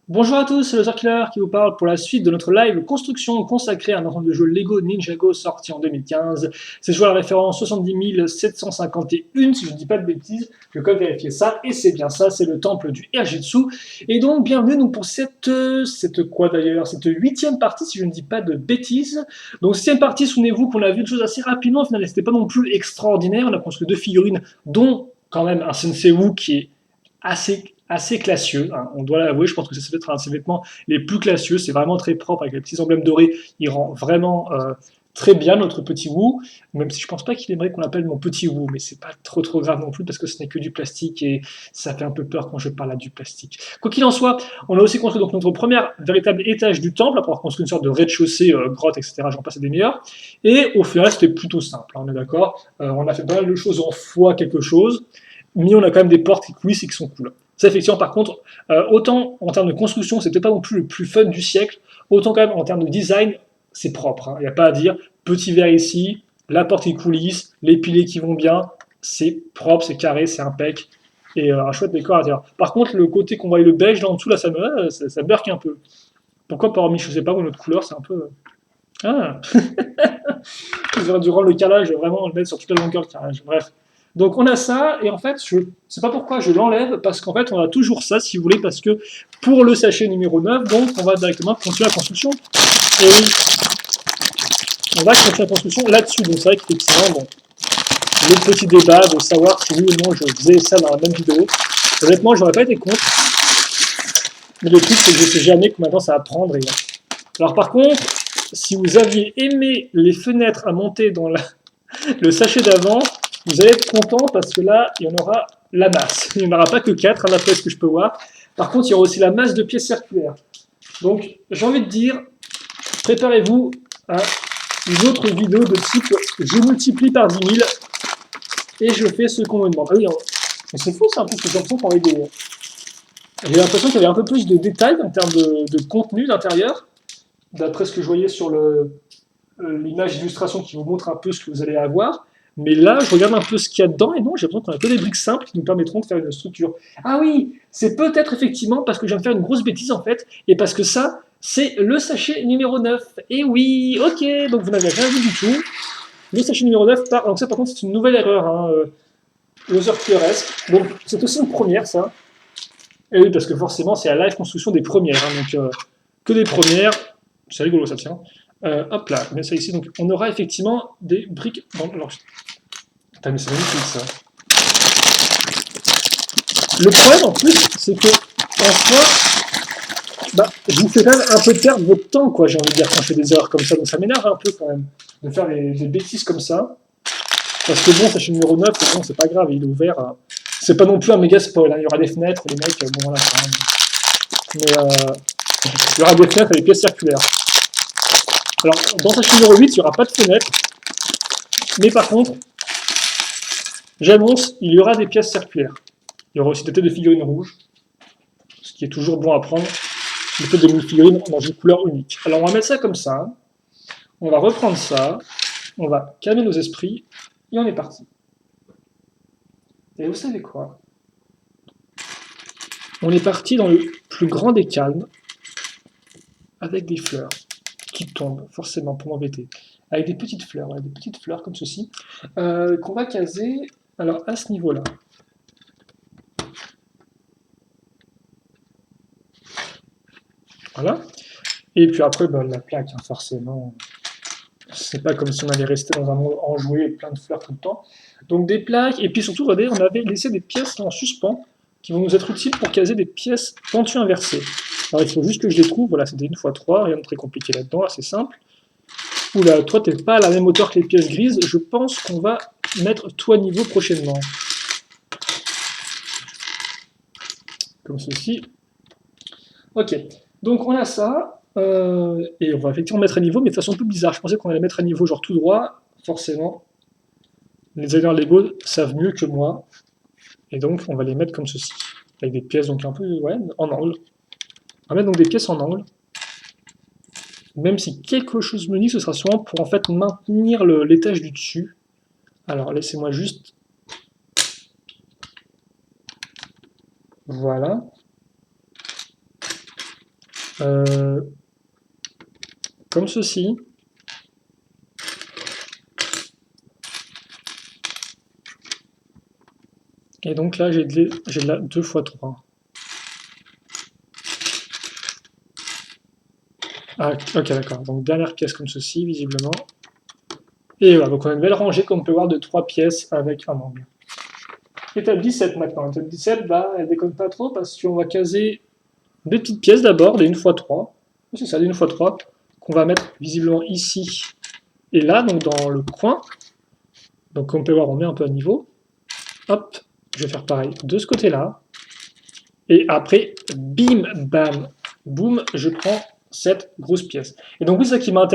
Bonjour à tous, c'est le Killer qui vous parle pour la suite de notre live construction consacrée à un ensemble de jeux Lego Ninjago sorti en 2015. C'est joué à la référence 70 751, si je ne dis pas de bêtises, je vais quand même vérifier ça, et c'est bien ça, c'est le temple du Erjitsu. Et donc, bienvenue donc, pour cette quoi d'ailleurs, cette huitième partie, si je ne dis pas de bêtises. Donc, septième partie, souvenez-vous qu'on a vu des choses assez rapidement, au final, c'était pas non plus extraordinaire, on a construit deux figurines, dont quand même un Sensei Wu qui est assez classieux, hein, on doit l'avouer, je pense que ça peut être un de ses vêtements les plus classieux, c'est vraiment très propre avec les petits emblèmes dorés, il rend vraiment très bien notre petit Wu, même si je pense pas qu'il aimerait qu'on l'appelle mon petit Wu, mais c'est pas trop grave non plus parce que ce n'est que du plastique et ça fait un peu peur quand je parle à du plastique. Quoi qu'il en soit, on a aussi construit donc notre premier véritable étage du temple, après avoir construit une sorte de rez-de-chaussée, grotte, etc. J'en passe des meilleurs. Et au final, c'était plutôt simple, hein, on est d'accord. On a fait pas mal de choses en foi quelque chose, mais on a quand même des portes qui coulissent et qui sont cool. Ça, effectivement, par contre, autant en termes de construction, c'est peut-être pas non plus le plus fun du siècle, autant quand même en termes de design, c'est propre. Il n'y a pas à dire. Petit verre ici, la porte qui coulisse, les piliers qui vont bien, c'est propre, c'est carré, c'est impec. Et un chouette décor à l'intérieur. Par contre, le côté qu'on voit le beige là en dessous, là, ça burk un peu. Pourquoi pas avoir mis, je sais pas, une autre couleur, c'est un peu. Ah, durant le calage, vraiment le mettre sur toute la longueur du calage. Bref. Donc on a ça, et en fait, je ne sais pas pourquoi je l'enlève, parce qu'en fait, on a toujours ça, si vous voulez, parce que pour le sachet numéro 9, donc on va directement continuer la construction. Et oui, on va continuer la construction là-dessus. Donc c'est vrai qu'effectivement, bon, le petit débat de savoir si oui ou non je faisais ça dans la même vidéo, honnêtement, j'aurais pas été contre, mais le truc, c'est que je sais jamais combien de temps ça va prendre. Alors par contre, si vous aviez aimé les fenêtres à monter dans le sachet d'avant, vous allez être content parce que là, il y en aura la masse. Il n'y en aura pas que 4, hein, d'après ce que je peux voir. Par contre, il y aura aussi la masse de pièces circulaires. Donc, j'ai envie de dire, préparez-vous à une autre vidéo de type je multiplie par 10 000 et je fais ce qu'on me demande. Ah oui, mais c'est fou, ça, un peu, que j'ai l'impression qu'on avait des. J'ai l'impression qu'il y avait un peu plus de détails en termes de contenu d'intérieur, d'après ce que je voyais sur l'image d'illustration qui vous montre un peu ce que vous allez avoir. Mais là, je regarde un peu ce qu'il y a dedans, et non, j'ai l'impression qu'on a que des briques simples qui nous permettront de faire une structure. Ah oui, c'est peut-être effectivement parce que je viens de faire une grosse bêtise en fait, et parce que ça, c'est le sachet numéro 9. Et oui, ok, donc vous n'avez rien vu du tout. Le sachet numéro 9, donc ça par contre, c'est une nouvelle erreur, hein, Loser QRS. Donc c'est aussi une première, ça. Et oui, parce que forcément, c'est la live construction des premières, hein, donc que des premières. C'est rigolo, ça tient. Hop là, on met ça ici. Donc, on aura effectivement des briques dans l'enregistrement. Putain, mais c'est magnifique ça. Le problème en plus, c'est que en soi, bah, je vous fais quand même un peu perdre votre temps, quoi, j'ai envie de dire, quand je fais des erreurs comme ça. Donc, ça m'énerve un peu quand même de faire des bêtises comme ça. Parce que bon, sachet numéro 9, bon, c'est pas grave, il est ouvert. C'est pas non plus un méga spoil, hein. Il y aura des fenêtres, les mecs, bon voilà, quand même. Mais il y aura des fenêtres et des pièces circulaires. Alors, dans sachet numéro 8, il n'y aura pas de fenêtre. Mais par contre, j'annonce, il y aura des pièces circulaires. Il y aura aussi des têtes de figurines rouges, ce qui est toujours bon à prendre. Des têtes de figurines dans une couleur unique. Alors on va mettre ça comme ça. On va reprendre ça. On va calmer nos esprits. Et on est parti. Et vous savez quoi? On est parti dans le plus grand des calmes, avec des fleurs qui tombent, forcément, pour m'embêter. Avec des petites fleurs, ouais, des petites fleurs comme ceci, qu'on va caser, alors à ce niveau-là. Voilà. Et puis après, bah, la plaque, hein, forcément. C'est pas comme si on allait rester dans un monde enjoué et plein de fleurs tout le temps. Donc des plaques, et puis surtout, regardez, on avait laissé des pièces en suspens qui vont nous être utiles pour caser des pièces pentues inversées. Alors il faut juste que je les trouve, voilà, c'était une fois 3, rien de très compliqué là-dedans, assez simple. Oula, toi t'es pas à la même hauteur que les pièces grises, je pense qu'on va mettre toi niveau prochainement. Comme ceci. Ok, donc on a ça, et on va effectivement mettre à niveau, mais de façon un peu bizarre. Je pensais qu'on allait mettre à niveau genre tout droit, forcément. Les designers Lego savent mieux que moi, et donc on va les mettre comme ceci, avec des pièces donc un peu ouais, en angle. On va mettre donc des pièces en angle, même si quelque chose me dit que ce sera souvent pour en fait maintenir l'étage du dessus. Alors laissez-moi juste, voilà. euh, comme ceci. Et donc là, j'ai de la 2 x 3. Ah, ok, d'accord. Donc dernière pièce comme ceci, visiblement. Et voilà, donc on a une belle rangée, comme on peut voir, de 3 pièces avec un angle. Étape 17 maintenant. Étape 17, bah, elle déconne pas trop parce qu'on va caser des petites pièces d'abord, des 1 x 3. C'est ça, des 1 x 3, qu'on va mettre visiblement ici et là, donc dans le coin. Donc comme on peut voir, on met un peu à niveau. Hop, je vais faire pareil de ce côté-là. Et après, bim, bam, boum, je prends cette grosse pièce. Et donc oui, c'est ça qui m'a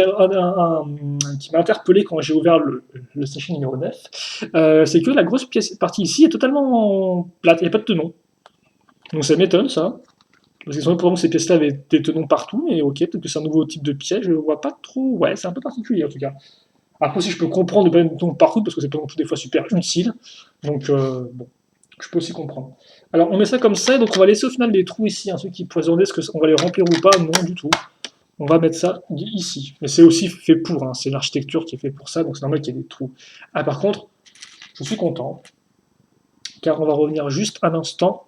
interpellé quand j'ai ouvert le sachet numéro 9, c'est que la grosse pièce partie ici est totalement plate, il n'y a pas de tenon. Donc ça m'étonne ça, parce que pour que ces pièces-là avaient des tenons partout, mais ok, peut-être que c'est un nouveau type de pièce, je vois pas trop, ouais, c'est un peu particulier en tout cas. Après aussi, je peux comprendre de pas mettre de tenons partout, parce que c'est pas non plus des fois super utile, donc bon, je peux aussi comprendre. Alors on met ça comme ça, et donc on va laisser au final les trous ici, hein, ceux qui poisonnaient, est-ce qu'on va les remplir ou pas? Non du tout. On va mettre ça ici. Mais c'est aussi fait pour, hein, c'est l'architecture qui est fait pour ça, donc c'est normal qu'il y ait des trous. Ah par contre, je suis content, car on va revenir juste un instant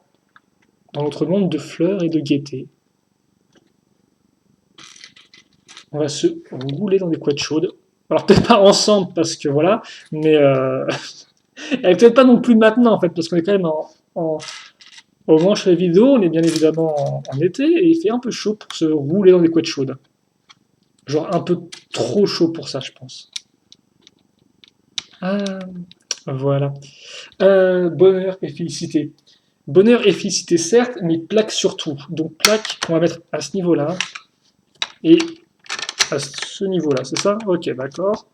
dans notre monde de fleurs et de gaieté. On va se rouler dans des couettes chaudes. Alors peut-être pas ensemble, parce que voilà, mais et peut-être pas non plus maintenant, en fait, parce qu'on est quand même au moment où je fais la vidéo, on est bien évidemment en été, et il fait un peu chaud pour se rouler dans des couettes chaudes. Genre un peu trop chaud pour ça, je pense. Ah, voilà. Bonheur et félicité. Bonheur et félicité, certes, mais plaque surtout. Donc plaque, on va mettre à ce niveau-là, et à ce niveau-là, c'est ça? Ok, d'accord.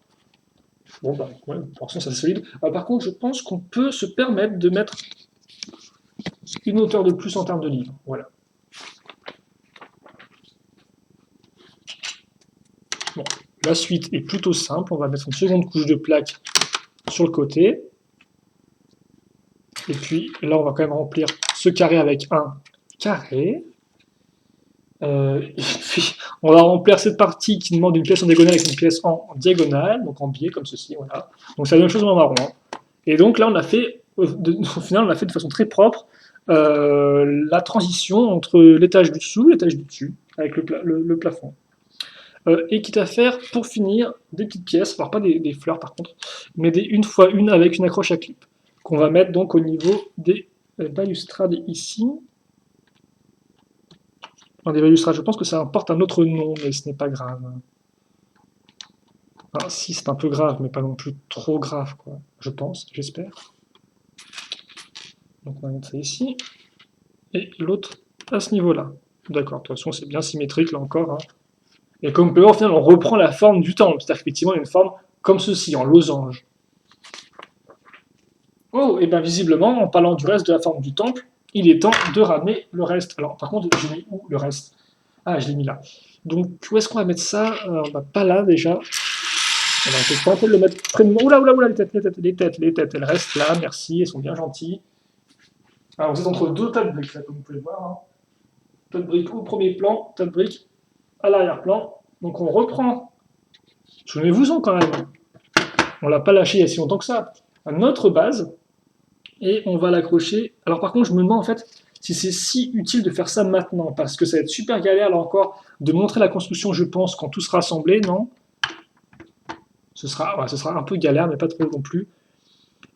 Bon, bah, ouais, pour l'instant, c'est solide. Par contre, je pense qu'on peut se permettre de mettre une hauteur de plus en termes de livres. Voilà. Bon, la suite est plutôt simple. On va mettre une seconde couche de plaque sur le côté. Et puis là, on va quand même remplir ce carré avec un carré. Et puis, on va remplir cette partie qui demande une pièce en diagonale avec une pièce en diagonale, donc en biais, comme ceci, voilà. Donc c'est la même chose en marron. Et donc là, on a fait, au final, on a fait de façon très propre la transition entre l'étage du dessous et l'étage du dessus, avec le plafond. Et quitte à faire, pour finir, des petites pièces, alors pas des fleurs par contre, mais des une fois une avec une accroche à clip, qu'on va mettre donc au niveau des balustrades ici. Dans des balustrades, je pense que ça importe un autre nom, mais ce n'est pas grave. Enfin, si, c'est un peu grave, mais pas non plus trop grave, quoi. Je pense, j'espère. Donc on va mettre ça ici. Et l'autre à ce niveau-là. D'accord, de toute façon, c'est bien symétrique, là encore. Hein. Et comme on peut voir, au final, on reprend la forme du temple. C'est-à-dire qu'effectivement, il y a une forme comme ceci, en losange. Oh, et bien visiblement, en parlant du reste de la forme du temple, il est temps de ramener le reste. Alors, par contre, j'ai mis où le reste? Ah, je l'ai mis là. Donc, où est-ce qu'on va mettre ça? Bah, pas là, déjà. Alors, je vais tenter de le mettre près de moi. Oula, oula, oula, les têtes, elles restent là, merci, elles sont bien gentilles. Alors, vous êtes entre deux tas de briques, là, comme vous pouvez voir. Hein. Tas de briques au premier plan, tas de briques à l'arrière-plan. Donc, on reprend. Souvenez-vous-en quand même. On l'a pas lâché il y a si longtemps que ça. À notre base, et on va l'accrocher. Alors par contre, je me demande en fait si c'est si utile de faire ça maintenant, parce que ça va être super galère là encore de montrer la construction, je pense, quand tout sera assemblé, non? Ce sera un peu galère, mais pas trop non plus.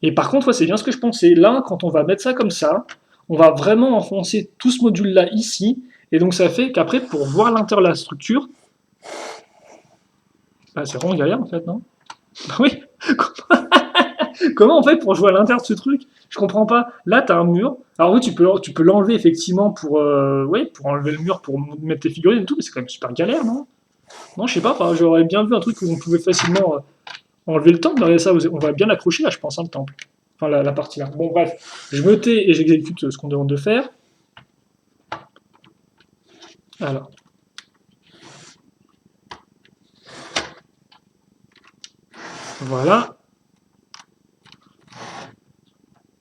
Et par contre, ouais, c'est bien ce que je pensais. Là, quand on va mettre ça comme ça, on va vraiment enfoncer tout ce module-là ici, et donc ça fait qu'après, pour voir l'intérieur de la structure, bah, c'est vraiment galère en fait, non? Bah oui. Comment on fait pour jouer à l'intérieur de ce truc? Je comprends pas. Là, tu as un mur. Alors oui, tu peux l'enlever effectivement pour, ouais, pour enlever le mur, pour mettre tes figurines et tout, mais c'est quand même super galère, non? Non, je sais pas, enfin, j'aurais bien vu un truc où on pouvait facilement enlever le temple. Regardez ça, on va bien l'accrocher là, je pense, hein, le temple. Enfin, la partie là. Bon, bref, je me tais et j'exécute ce qu'on demande de faire. Alors. Voilà.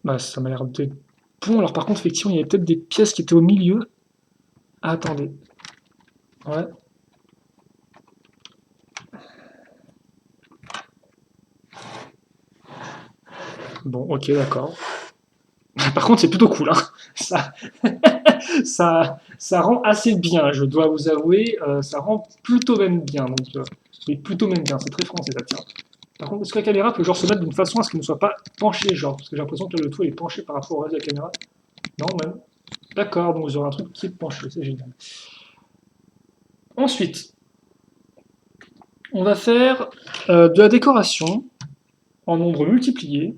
Bah, ça m'a l'air d'être bon. Alors par contre, effectivement, il y avait peut-être des pièces qui étaient au milieu. Ah, attendez. Ouais. Bon, ok, d'accord. Par contre, c'est plutôt cool, hein. Ça, ça rend assez bien, je dois vous avouer. Ça rend plutôt même bien. Donc, oui, plutôt même bien. C'est très français, ça tient. Par contre, est-ce que la caméra peut genre se mettre d'une façon à ce qu'elle ne soit pas penchée, genre? Parce que j'ai l'impression que le tout est penché par rapport au reste de la caméra. Non, même. D'accord, donc vous aurez un truc qui est penché, c'est génial. Ensuite, on va faire de la décoration en nombre multiplié.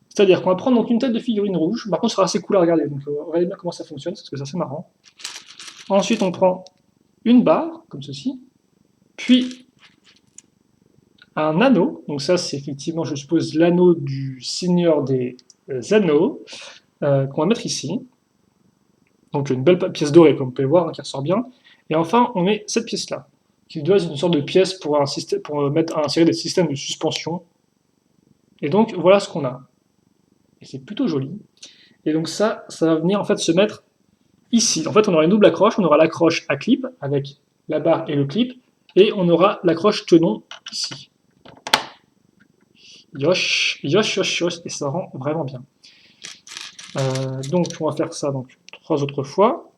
C'est-à-dire qu'on va prendre donc une tête de figurine rouge. Par contre, ce sera assez cool à regarder. Donc, regardez bien comment ça fonctionne, parce que c'est assez marrant. Ensuite, on prend une barre, comme ceci. Puis, un anneau. Donc, ça, c'est effectivement, je suppose, l'anneau du Seigneur des Anneaux, qu'on va mettre ici. Donc, une belle pièce dorée, comme vous pouvez voir, hein, qui ressort bien. Et enfin, on met cette pièce-là, qui doit être une sorte de pièce pour, insérer des systèmes de suspension. Et donc, voilà ce qu'on a. Et c'est plutôt joli. Et donc ça va venir en fait se mettre ici. En fait, on aura une double accroche. On aura l'accroche à clip avec la barre et le clip. Et on aura l'accroche tenon ici. Yosh, yosh, yosh, yosh. Et ça rend vraiment bien. Donc, on va faire ça donc 3 autres fois.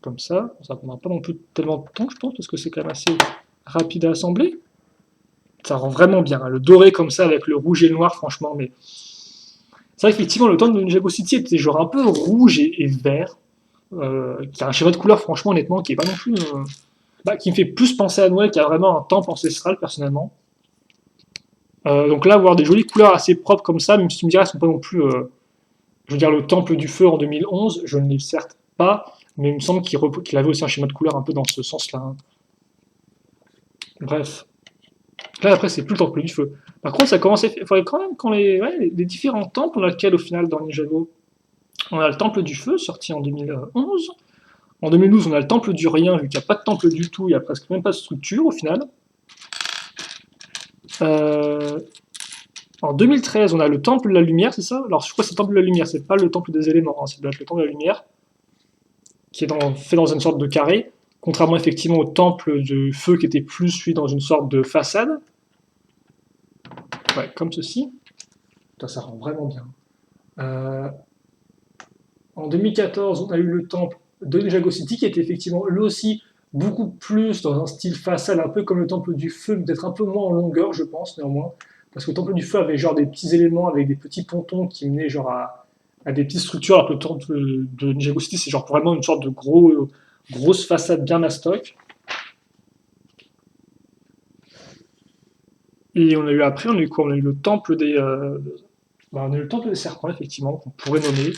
Comme ça. Ça ne prendra pas non plus tellement de temps, je pense, parce que c'est quand même assez rapide à assembler. Ça rend vraiment bien. Le doré comme ça avec le rouge et le noir, franchement, mais c'est vrai qu'effectivement, le temps de Ninjago City était genre un peu rouge et vert, qui a un schéma de couleur, franchement, honnêtement, qui est pas non plus. Qui me fait plus penser à Noël, qui a vraiment un temple ancestral, personnellement. Donc là, avoir des jolies couleurs assez propres comme ça, même si tu me dirais, elles sont pas non plus. Je veux dire, le temple du feu en 2011, je ne l'ai certes pas, mais il me semble qu'il avait aussi un schéma de couleur un peu dans ce sens-là, hein. Bref. Là, après, c'est plus le temple du feu. Par contre, ça commence à. Il faudrait quand même qu'on les différents temples, on a lequel au final dans Ninjago. On a le temple du feu, sorti en 2011. En 2012, on a le temple du rien, vu qu'il n'y a pas de temple du tout, il n'y a presque même pas de structure au final. Euh, En 2013, on a le temple de la lumière, c'est ça? Alors je crois que c'est le temple de la lumière, c'est pas le temple des éléments, hein, c'est le temple de la lumière, qui est fait dans une sorte de carré, contrairement effectivement au temple de feu qui était plus, lui, dans une sorte de façade. Ouais, comme ceci. Ça rend vraiment bien. Euh, En 2014, on a eu le temple de Ninjago City, qui était effectivement lui aussi beaucoup plus dans un style façade, un peu comme le temple du feu, peut-être un peu moins en longueur, je pense, néanmoins. Parce que le temple du feu avait genre des petits éléments avec des petits pontons qui menaient genre à des petites structures, alors que le temple de Ninjago City, c'est genre vraiment une sorte de grosse façade bien mastoc. Et on a eu après, on a eu quoi? On a eu le temple on a eu le temple des serpents, effectivement, qu'on pourrait nommer.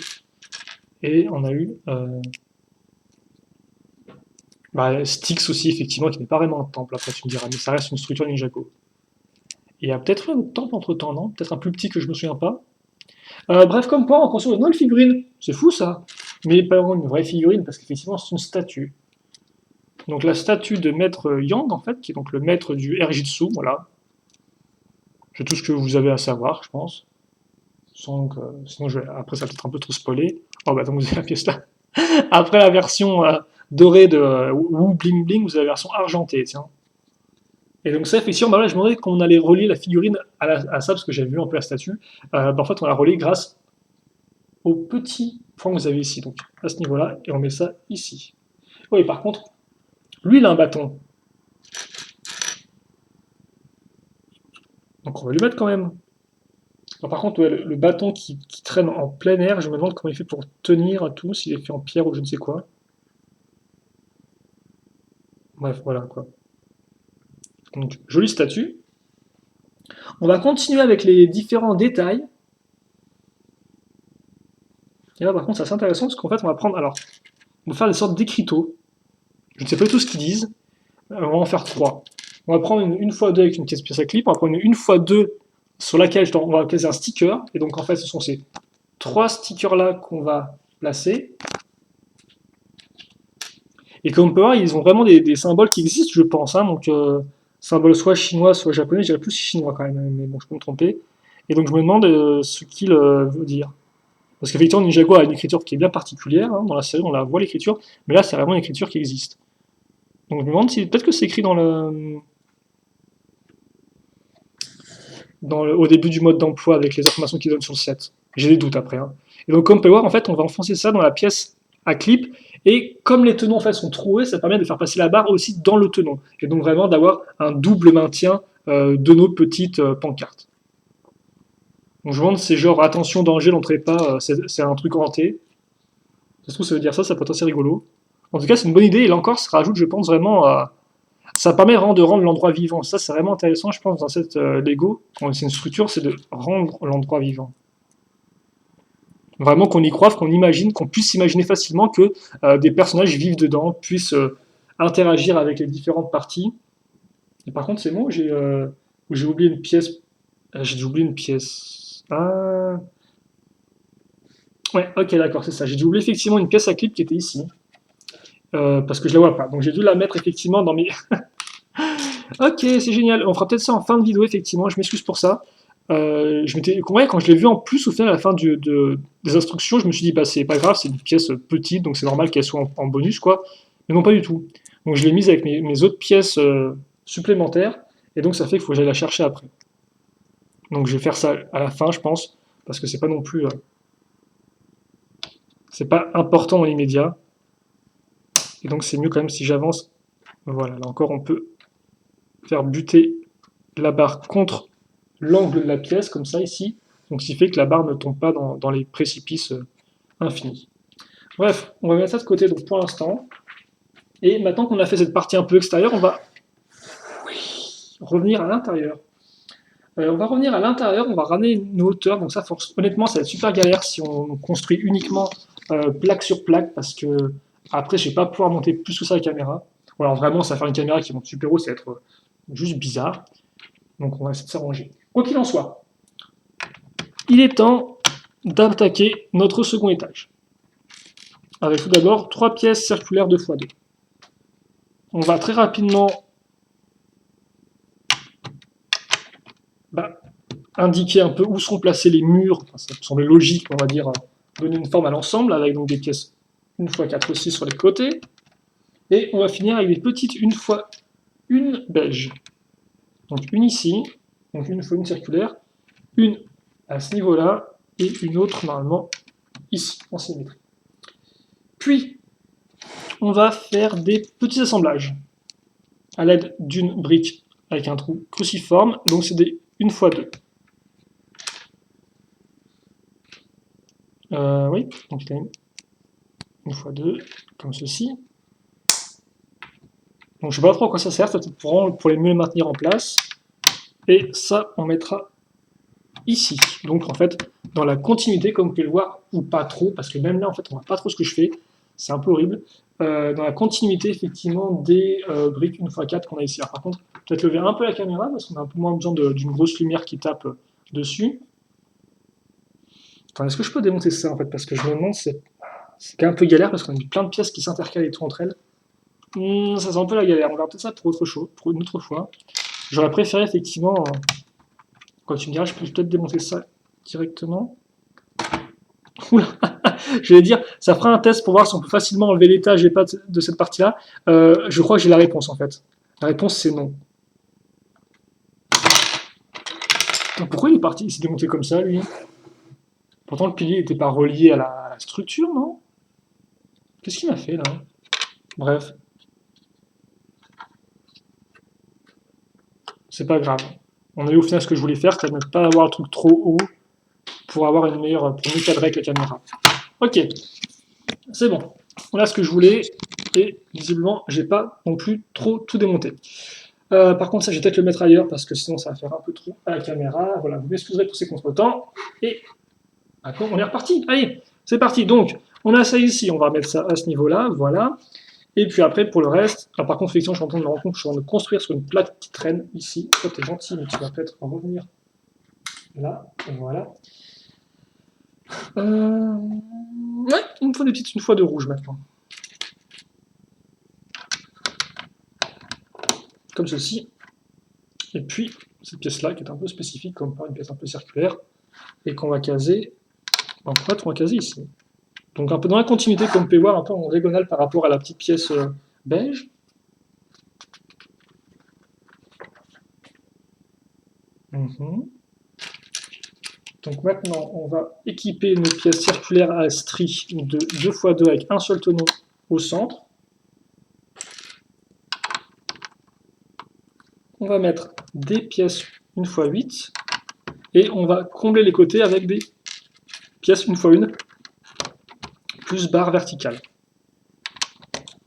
Et on a eu Styx aussi, effectivement, qui n'est pas vraiment un temple, après tu me diras, mais ça reste une structure Ninjago. Et il y a peut-être un autre temple entre temps, non? Peut-être un plus petit que je me souviens pas. Bref, comme quoi, on construit une nouvelle figurine. C'est fou ça. Mais pas vraiment une vraie figurine, parce qu'effectivement, c'est une statue. Donc la statue de Maître Yang, en fait, qui est donc le maître du Erjitsu, voilà. C'est tout ce que vous avez à savoir, je pense. Donc, sinon, après, ça va peut-être un peu trop spoiler. Oh, bah, donc vous avez la pièce là. Après la version dorée de Wu Bling Bling, vous avez la version argentée, tiens. Et donc ça, effectivement, là, je me demandais qu'on allait relier la figurine à ça, parce que j'avais vu un peu la statue. En fait, on la relie grâce au petit point que vous avez ici, donc à ce niveau-là, et on met ça ici. Oui, par contre, lui, il a un bâton. Donc on va lui mettre quand même. Alors, par contre, ouais, le bâton qui traîne en plein air, je me demande comment il fait pour tenir à tout, s'il est fait en pierre ou je ne sais quoi. Bref, voilà quoi. Donc, jolie statue. On va continuer avec les différents détails. Et là, par contre, c'est assez intéressant parce qu'en fait, on va prendre. Alors, on va faire des sortes d'écriteaux. Je ne sais pas tout ce qu'ils disent. On va en faire 3. On va prendre une x2 avec une pièce à clip. On va prendre une x2 sur laquelle on va placer un sticker. Et donc, en fait, ce sont ces 3 stickers-là qu'on va placer. Et comme on peut voir, ils ont vraiment des symboles qui existent, je pense, hein. Donc, symboles soit chinois, soit japonais. Je dirais plus chinois quand même, mais bon, je peux me tromper. Et donc, je me demande ce qu'il veut dire. Parce qu'effectivement, Ninjago a une écriture qui est bien particulière, hein, dans la série, on la voit l'écriture, mais là, c'est vraiment une écriture qui existe. Donc je me demande si peut-être que c'est écrit au début du mode d'emploi avec les informations qu'ils donnent sur le set. J'ai des doutes après. Hein. Et donc, comme on peut voir, en fait, on va enfoncer ça dans la pièce à clip. Et comme les tenons en fait, sont troués, ça permet de faire passer la barre aussi dans le tenon. Et donc vraiment d'avoir un double maintien de nos petites pancartes. Donc je me demande si c'est genre attention, danger, n'entrez pas, c'est un truc hanté. Ça se trouve, ça veut dire ça peut être assez rigolo. En tout cas, c'est une bonne idée. Et là encore, ça rajoute, je pense, vraiment à. Ça permet vraiment de rendre l'endroit vivant. Ça, c'est vraiment intéressant, je pense, dans cette Lego. C'est une structure, c'est de rendre l'endroit vivant. Vraiment qu'on y croive, qu'on imagine, qu'on puisse imaginer facilement que des personnages vivent dedans, puissent interagir avec les différentes parties. Et par contre, c'est moi où j'ai oublié une pièce. J'ai oublié une pièce. Ah. Ouais, ok, d'accord, c'est ça. J'ai dû oublier effectivement une pièce à clip qui était ici. Parce que je la vois pas. Donc j'ai dû la mettre effectivement dans mes. Ok, c'est génial. On fera peut-être ça en fin de vidéo, effectivement. Je m'excuse pour ça. Ouais, quand je l'ai vu en plus, au final, à la fin des instructions, je me suis dit, bah, c'est pas grave, c'est une pièce petite, donc c'est normal qu'elle soit en bonus, quoi. Mais non, pas du tout. Donc je l'ai mise avec mes autres pièces supplémentaires, et donc ça fait qu'il faut que j'aille la chercher après. Donc je vais faire ça à la fin, je pense, parce que c'est pas non plus. C'est pas important dans l'immédiat. Et donc c'est mieux quand même si j'avance. Voilà, là encore, on peut faire buter la barre contre l'angle de la pièce, comme ça, ici. Donc, ce qui fait que la barre ne tombe pas dans les précipices infinis. Bref, on va mettre ça de côté donc, pour l'instant. Et maintenant qu'on a fait cette partie un peu extérieure, on va revenir à l'intérieur. On va revenir à l'intérieur, on va ramener une hauteur. Donc ça, honnêtement, ça va être super galère si on construit uniquement plaque sur plaque, parce que après, je vais pas pouvoir monter plus que ça la caméra. Ou alors vraiment, ça va faire une caméra qui monte super haut, ça va être juste bizarre. Donc on va essayer de s'arranger. Quoi qu'il en soit, il est temps d'attaquer notre second étage. Avec tout d'abord 3 pièces circulaires 2x2. On va très rapidement indiquer un peu où seront placés les murs. Enfin, ça me semble logique, on va dire, donner une forme à l'ensemble, avec donc des pièces 1x4 aussi sur les côtés. Et on va finir avec des petites 1x1 beige. Donc une ici, donc une fois une circulaire, une à ce niveau-là, et une autre normalement ici, en symétrie. Puis, on va faire des petits assemblages à l'aide d'une brique avec un trou cruciforme, donc c'est des 1x2. Oui, donc il a une fois 2, comme ceci. Donc je ne sais pas trop à quoi ça sert, peut-être pour les mieux les maintenir en place. Et ça, on mettra ici. Donc en fait, dans la continuité, comme vous pouvez le voir, ou pas trop, parce que même là, en fait, on ne voit pas trop ce que je fais. C'est un peu horrible. Dans la continuité, effectivement, des briques 1x4 qu'on a ici. Alors, par contre, peut-être lever un peu la caméra, parce qu'on a un peu moins besoin d'une grosse lumière qui tape dessus. Attends, est-ce que je peux démonter ça, en fait? Parce que je me demande, c'est quand même un peu galère, parce qu'on a mis plein de pièces qui s'intercalent et tout entre elles. Ça sent un peu la galère. On verra peut-être ça pour une autre fois. J'aurais préféré, effectivement, quand tu me diras, je peux peut-être démonter ça directement. Oula, je vais dire, ça fera un test pour voir si on peut facilement enlever l'étage et pas de cette partie-là. Je crois que j'ai la réponse, en fait. La réponse, c'est non. Pourquoi il est parti? Il s'est démonté comme ça, lui. Pourtant, le pilier n'était pas relié à la structure, non? Qu'est-ce qu'il m'a fait, là? Bref. C'est pas grave. On a eu au final ce que je voulais faire, c'est-à-dire ne pas avoir le truc trop haut pour avoir pour mieux cadrer avec la caméra. Ok, c'est bon. Voilà ce que je voulais, et visiblement, j'ai pas non plus trop tout démonté. Par contre, ça, je vais peut-être le mettre ailleurs, parce que sinon, ça va faire un peu trop à la caméra. Voilà, vous m'excuserez pour ces contretemps, et maintenant, on est reparti. Allez, c'est parti. Donc, on a ça ici, on va mettre ça à ce niveau-là, voilà. Et puis après, pour le reste, alors par contre, effectivement, je suis en train de me rendre compte que je suis en train de construire sur une plaque qui traîne ici. Toi, t'es gentil, mais tu vas peut-être en revenir là, voilà. Ouais, il me faut une fois de rouge maintenant. Comme ceci. Et puis, cette pièce-là, qui est un peu spécifique, comme pas une pièce un peu circulaire, et qu'on va caser Donc en fait, on va caser ici. Donc un peu dans la continuité, comme vous pouvez voir, un peu en diagonale par rapport à la petite pièce beige. Mhm. Donc maintenant, on va équiper nos pièces circulaires à stries de 2x2 avec un seul tenon au centre. On va mettre des pièces 1x8 et on va combler les côtés avec des pièces 1x1 plus barre verticale.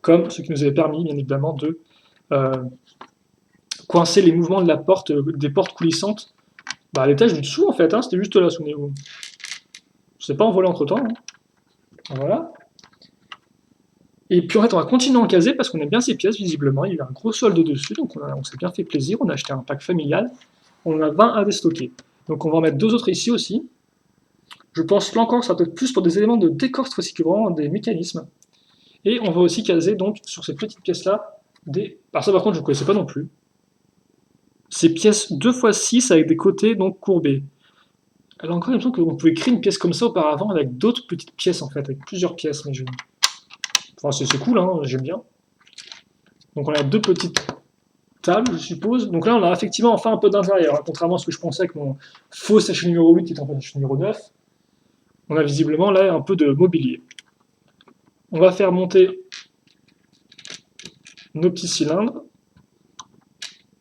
Comme ce qui nous avait permis, bien évidemment, de coincer les mouvements de la porte, des portes coulissantes à l'étage du dessous, en fait. Hein, c'était juste là, souvenez-vous. Je ne sais pas envolé entre temps. Hein. Voilà. Et puis en fait, on va continuer à en caser parce qu'on aime bien ces pièces, visiblement. Il y a eu un gros solde dessus, donc on s'est bien fait plaisir. On a acheté un pack familial. On en a 20 à déstocker. Donc on va en mettre 2 autres ici aussi. Je pense que là encore, ça va peut-être plus pour des éléments de décor cette fois-ci que vraiment des mécanismes. Et on va aussi caser donc sur ces petites pièces-là des. Alors ça par contre, je ne connaissais pas non plus. Ces pièces 2x6 avec des côtés donc courbés. Alors encore, il me semble qu'on pouvait créer une pièce comme ça auparavant avec d'autres petites pièces en fait, avec plusieurs pièces. Mais enfin, c'est cool, hein, j'aime bien. Donc on a 2 petites tables, je suppose. Donc là, on a effectivement enfin un peu d'intérieur, hein, contrairement à ce que je pensais avec mon faux sachet numéro 8 qui est en fait le sachet numéro 9. On a visiblement là un peu de mobilier. On va faire monter nos petits cylindres.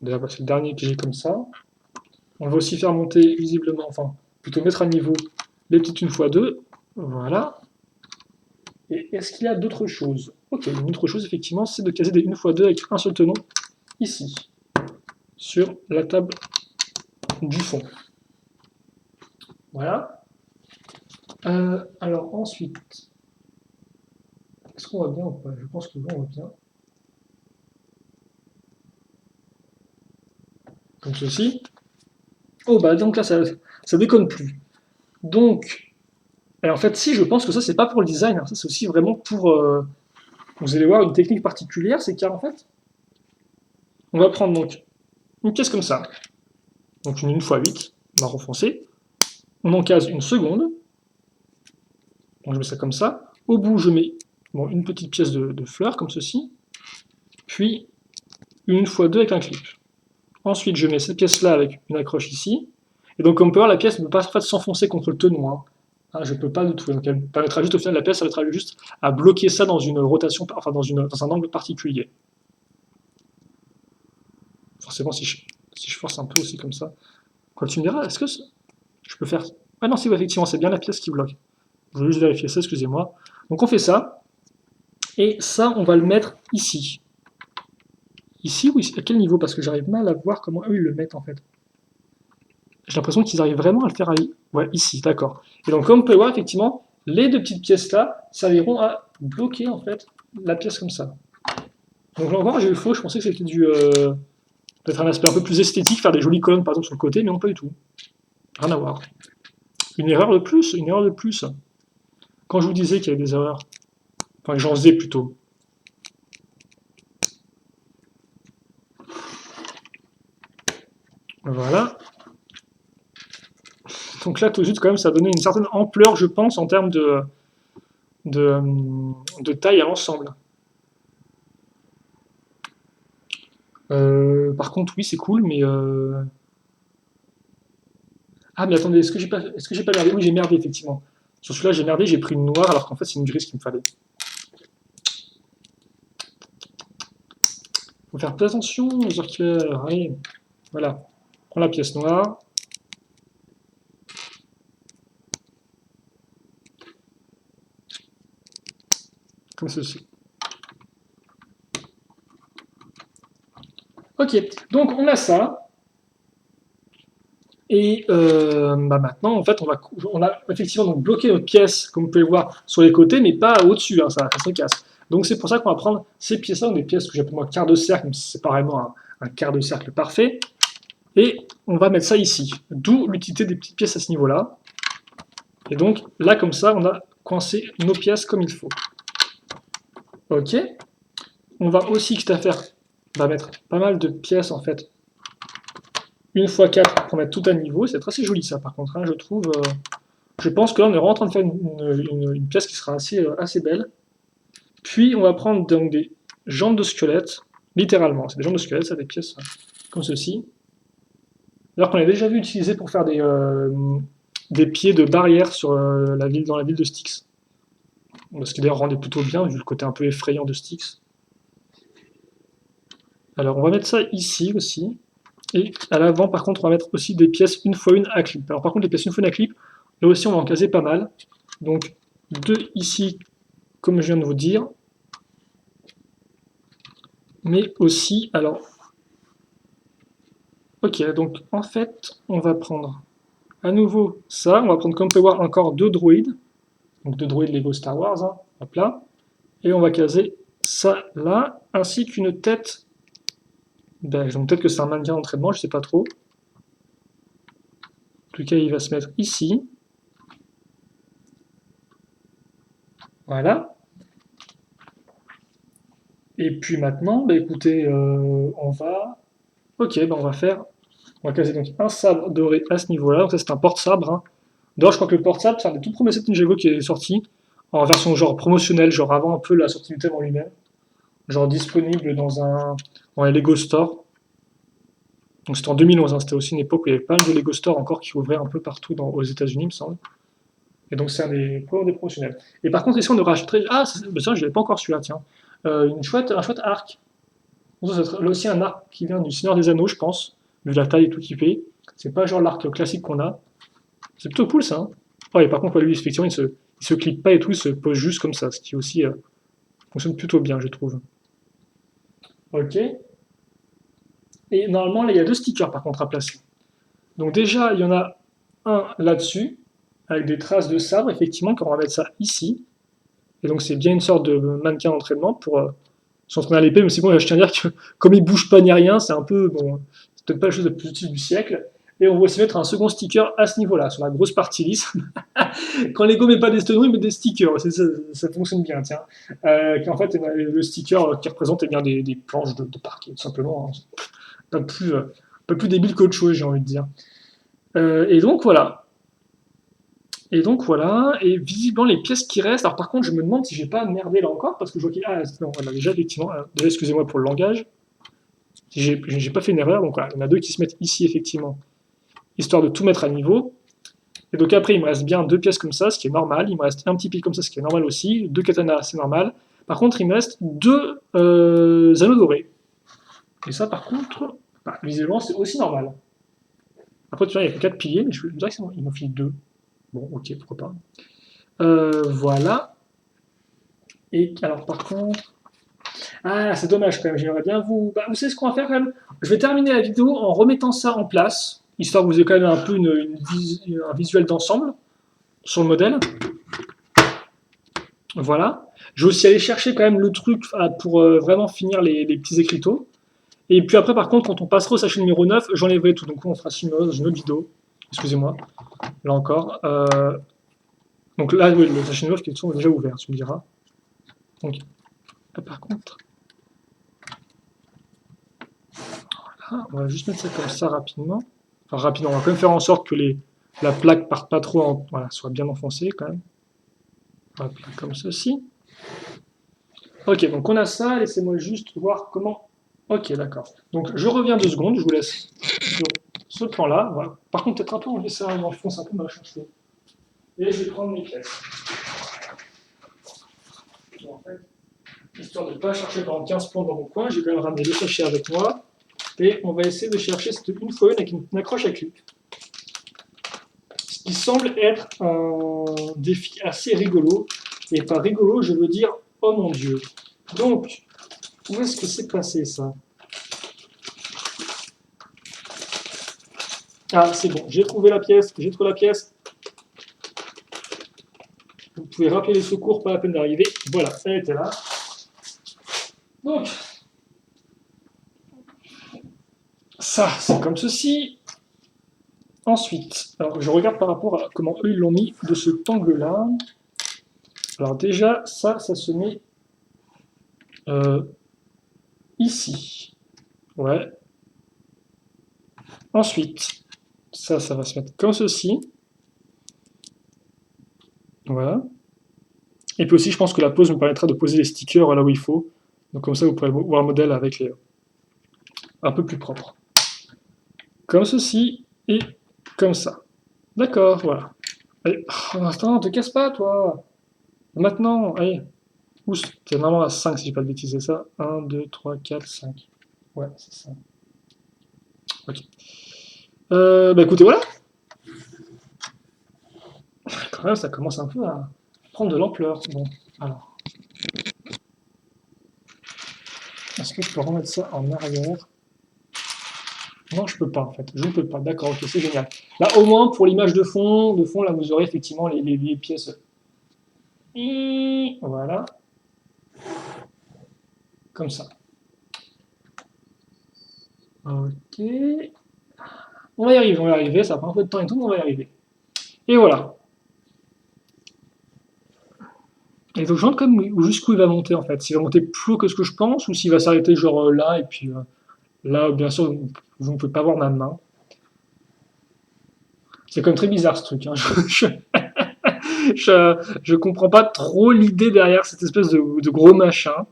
D'ailleurs, c'est le dernier que j'ai comme ça. On va aussi faire monter visiblement, enfin, plutôt mettre à niveau les petites 1x2. Voilà. Et est-ce qu'il y a d'autres choses? Ok, une autre chose, effectivement, c'est de caser des 1x2 avec un seul tenon, ici, sur la table du fond. Voilà. Alors ensuite, est-ce qu'on va bien ou pas? Je pense que là, on va bien. Comme ceci. Oh bah donc là, ça déconne plus. Donc, et en fait, si, je pense que ça, c'est pas pour le design, hein, ça c'est aussi vraiment pour... vous allez voir une technique particulière, c'est car en fait, on va prendre donc une pièce comme ça, donc une 1x8, marron foncé, on en case une seconde, donc je mets ça comme ça, au bout je mets bon, une petite pièce de fleurs comme ceci, puis une 1x2 avec un clip. Ensuite je mets cette pièce-là avec une accroche ici, et donc comme on peut voir, la pièce ne peut pas en fait, s'enfoncer contre le tenon, hein. Je ne peux pas du tout, donc elle permettra juste au final, la pièce ça permettra juste à bloquer ça dans une rotation, enfin dans un angle particulier. Forcément si je force un peu aussi comme ça. Quand tu me diras, est-ce que je peux faire... Ah non, c'est effectivement, c'est bien la pièce qui bloque. Je vais juste vérifier ça, excusez-moi. Donc on fait ça, et ça, on va le mettre ici. Ici ou ici? À quel niveau? Parce que j'arrive mal à voir comment eux, ils le mettent, en fait. J'ai l'impression qu'ils arrivent vraiment à le faire à... Ouais, ici, d'accord. Et donc, comme vous pouvez voir, effectivement, les 2 petites pièces-là serviront à bloquer, en fait, la pièce comme ça. Donc là encore, j'ai eu faux, je pensais que c'était peut-être un aspect un peu plus esthétique, faire des jolies colonnes, par exemple, sur le côté, mais non, pas du tout. Rien à voir. Une erreur de plus, une erreur de plus. Quand je vous disais qu'il y avait des erreurs, enfin, j'en faisais plutôt. Voilà. Donc là, tout de suite, quand même, ça a donné une certaine ampleur, je pense, en termes de taille à l'ensemble. Par contre, oui, c'est cool, mais... Ah, mais attendez, est-ce que j'ai pas merdé? Oui, j'ai merdé, effectivement. Sur celui-là, j'ai merdé, j'ai pris une noire, alors qu'en fait, c'est une grise qu'il me fallait. Faut faire très attention aux circulaires. Allez, voilà. Prends la pièce noire. Comme ceci. Ok, donc on a ça. Et maintenant, en fait, on a effectivement donc bloqué notre pièce, comme vous pouvez le voir, sur les côtés, mais pas au-dessus, hein, ça se casse. Donc c'est pour ça qu'on va prendre ces pièces-là, des pièces que j'appelle moi quart de cercle, même si c'est pas vraiment un quart de cercle parfait. Et on va mettre ça ici. D'où l'utilité des petites pièces à ce niveau-là. Et donc là, comme ça, on a coincé nos pièces comme il faut. Ok. On va aussi, quitte à faire, on va mettre pas mal de pièces en fait. 1x4 pour mettre tout à niveau. C'est assez joli ça par contre, hein, je trouve. Je pense que là, on est vraiment en train de faire une pièce qui sera assez belle. Puis, on va prendre donc des jambes de squelette, littéralement. C'est des jambes de squelette, ça, des pièces comme ceci. Alors qu'on a déjà vu utiliser pour faire des pieds de barrière sur, dans la ville de Styx. Ce qui d'ailleurs rendait plutôt bien, vu le côté un peu effrayant de Styx. Alors, on va mettre ça ici aussi. Et à l'avant, par contre, on va mettre aussi des pièces 1x1 à clip. Alors, par contre, les pièces 1x1 à clip, là aussi, on va en caser pas mal. Donc, deux ici, comme je viens de vous dire. Mais aussi, alors... Ok, donc, en fait, on va prendre à nouveau ça. On va prendre, comme on peut voir, encore deux droïdes. Donc, deux droïdes Lego Star Wars. Hein. Hop là. Et on va caser ça là, ainsi qu'une tête. Ben, donc peut-être que c'est un mannequin d'entraînement, je sais pas trop. En tout cas, il va se mettre ici. Voilà. Et puis maintenant, bah écoutez, on va. Ok, bah on va caser donc un sabre doré à ce niveau-là. Donc ça c'est un porte-sabre. Hein. D'ailleurs, je crois que le porte-sabre, c'est un des tout premiers sets Ninjago qui est sorti en version genre promotionnelle, genre avant un peu la sortie du thème en lui-même, genre disponible dans les Lego Store. Donc c'était en 2011. Hein. C'était aussi une époque où il y avait pas mal de Lego Store encore qui ouvraient un peu partout aux États-Unis, il me semble. Et donc c'est un des premiers des promotionnels. Et par contre, ici on aura ah ça, je l'avais pas encore celui-là, tiens. Un chouette arc. Ça serait là aussi un arc qui vient du Seigneur des Anneaux, je pense, vu la taille et tout qui fait. C'est pas genre l'arc classique qu'on a. C'est plutôt cool ça. Hein. Oh, et par contre, lui, effectivement, il se clip pas et tout, il se pose juste comme ça, ce qui aussi fonctionne plutôt bien, je trouve. Ok. Et normalement, là, il y a deux stickers par contre à placer. Donc déjà, il y en a un là-dessus, avec des traces de sabre, effectivement, quand on va mettre ça ici. Et donc c'est bien une sorte de mannequin d'entraînement pour s'entraîner à l'épée, mais c'est bon, je tiens à dire que comme il bouge pas ni rien, c'est un peu, bon, c'est peut-être pas la chose la plus utile du siècle. Et on va aussi mettre un second sticker à ce niveau-là, sur la grosse partie lisse. Quand Lego met pas des stones, il met des stickers, ça fonctionne bien, tiens. Qui en fait, le sticker qui représente eh bien, des planches de parquet, tout simplement. Hein. Pas plus débile qu'autre chose, j'ai envie de dire. Et donc voilà. Et donc voilà, et visiblement les pièces qui restent. Alors par contre, je me demande si j'ai pas merdé là encore, parce que je vois qu'il. Ah, non, voilà, déjà, effectivement. Déjà, excusez-moi pour le langage. Si j'ai pas fait une erreur, donc voilà, il y en a deux qui se mettent ici, effectivement, histoire de tout mettre à niveau. Et donc après, il me reste bien deux pièces comme ça, ce qui est normal. Il me reste un petit pied comme ça, ce qui est normal aussi. Deux katanas, c'est normal. Par contre, il me reste deux anneaux dorés. Et ça, par contre, bah, visiblement, c'est aussi normal. Après, tu vois, il y a que quatre piliers, mais je me dirais que c'est bon. Il m'en file deux. Bon, ok, pourquoi pas. Voilà. Et alors, par contre. Ah, c'est dommage quand même. J'aimerais bien vous. Bah, vous savez ce qu'on va faire quand même. Je vais terminer la vidéo en remettant ça en place, histoire que vous ayez quand même un peu un visuel d'ensemble sur le modèle. Voilà. Je vais aussi aller chercher quand même le truc pour vraiment finir les petits écriteaux. Et puis après, par contre, quand on passera au sachet numéro 9, j'enlèverai tout. Donc on fera ça dans une autre vidéo. Excusez-moi. Là encore. Donc là, oui, le sachet numéro 9 qui est déjà ouvert, tu me diras. Donc, là, par contre. Voilà, on va juste mettre ça comme ça rapidement. Enfin, rapidement, on va quand même faire en sorte que la plaque parte pas trop, voilà, soit bien enfoncée quand même. Hop, comme ceci. Ok, donc on a ça, laissez-moi juste voir comment... Ok, d'accord. Donc je reviens 2 secondes, je vous laisse sur ce plan-là. Voilà. Par contre, peut-être un peu enlever ça, on enfonce un peu ma chanson. Et je vais prendre mes pièces. En fait, histoire de ne pas chercher pendant 15 plans dans mon coin, j'ai quand même ramené le sachet avec moi. Et on va essayer de chercher cette une fois une avec une accroche à clip. Ce qui semble être un défi assez rigolo. Et par rigolo, je veux dire, oh mon Dieu. Donc, où est-ce que c'est passé ça? Ah, c'est bon, j'ai trouvé la pièce, j'ai trouvé la pièce. Vous pouvez rappeler les secours, pas la peine d'arriver. Voilà, elle était là. Donc, ça, c'est comme ceci. Ensuite, alors je regarde par rapport à comment eux ils l'ont mis de cet angle-là. Alors déjà, ça se met ici. Ouais. Ensuite, ça va se mettre comme ceci. Voilà. Et puis aussi, je pense que la pose me permettra de poser les stickers là où il faut. Donc comme ça, vous pourrez voir le modèle avec les un peu plus propre. Comme ceci et comme ça. D'accord, voilà. Allez, oh, attends, te casse pas, toi. Maintenant, allez. Ouh, c'est normalement à 5 si je dis pas de bêtises, c'est ça. 1, 2, 3, 4, 5. Ouais, c'est ça. Ok. Bah écoutez, voilà. Quand même, ça commence un peu à prendre de l'ampleur. Bon, alors. Est-ce que je peux remettre ça en arrière? Non, je peux pas en fait. Je ne peux pas. D'accord, ok, c'est génial. Là, au moins, pour l'image de fond, là, vous aurez effectivement les pièces. Voilà, comme ça. Ok. On va y arriver. Ça prend un peu de temps et tout, mais on va y arriver. Et voilà. Et donc, je demande comme jusqu'où il va monter en fait. S'il va monter plus haut que ce que je pense, ou s'il va s'arrêter genre là, et puis là, bien sûr, vous ne pouvez pas voir ma main. C'est comme très bizarre ce truc. Hein. Je comprends pas trop l'idée derrière cette espèce de gros machin,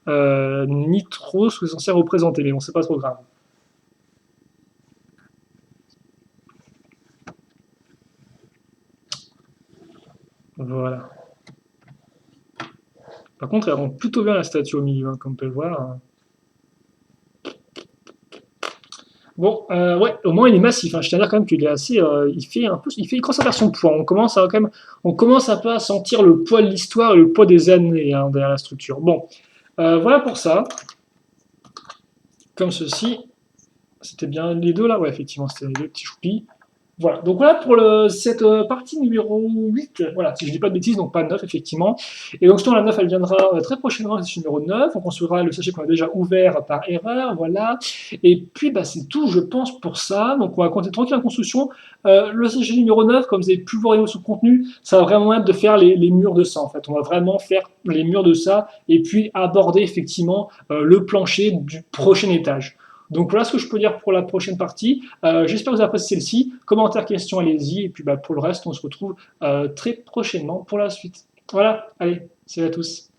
ni trop ce que c'est censé représenter, mais bon, c'est pas trop grave. Voilà. Par contre, elle rend plutôt bien la statue au milieu, hein, comme on peut le voir. Hein. Bon, ouais, au moins il est massif. Hein. Je tiens à dire quand même qu'il est assez, il fait un peu, il fait une grosse à son poids. On commence à quand même, on commence un peu à sentir le poids de l'histoire et le poids des années hein, derrière la structure. Bon, voilà pour ça. Comme ceci, c'était bien les deux là, ouais, effectivement, c'était les deux petits choupis. Voilà, donc voilà pour cette partie numéro 8. Voilà, si je dis pas de bêtises, donc pas 9 effectivement. Et donc justement la 9 elle viendra très prochainement, la session numéro 9. On construira le sachet qu'on a déjà ouvert par erreur, voilà. Et puis bah, c'est tout, je pense, pour ça. Donc on va compter tranquille en construction. Le sachet numéro 9, comme vous avez pu voir son contenu, ça va vraiment être de faire les murs de ça en fait. On va vraiment faire les murs de ça et puis aborder effectivement le plancher du prochain étage. Donc voilà ce que je peux dire pour la prochaine partie. J'espère que vous avez apprécié celle-ci. Commentaires, questions, allez-y. Et puis bah, pour le reste, on se retrouve très prochainement pour la suite. Voilà, allez, salut à tous.